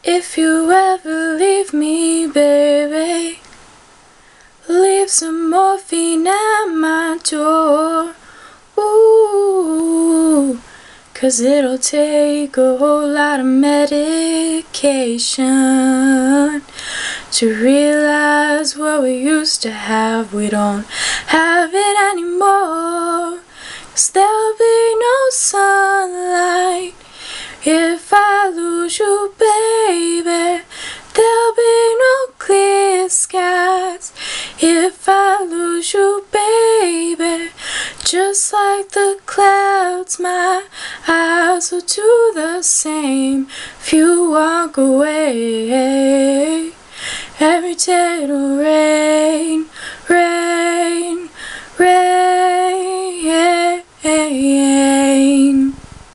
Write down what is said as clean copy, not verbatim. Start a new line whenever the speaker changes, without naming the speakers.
If you ever leave me, baby, leave some morphine at my door. Ooh, 'cause it'll take a whole lot of medication to realize what we used to have. We don't have it anymore, 'cause there'll be no sunlight if I lose you, baby. There'll be no clear skies if I lose you, baby. Just like the clouds, my eyes will do the same if you walk away. Every day it'll rain,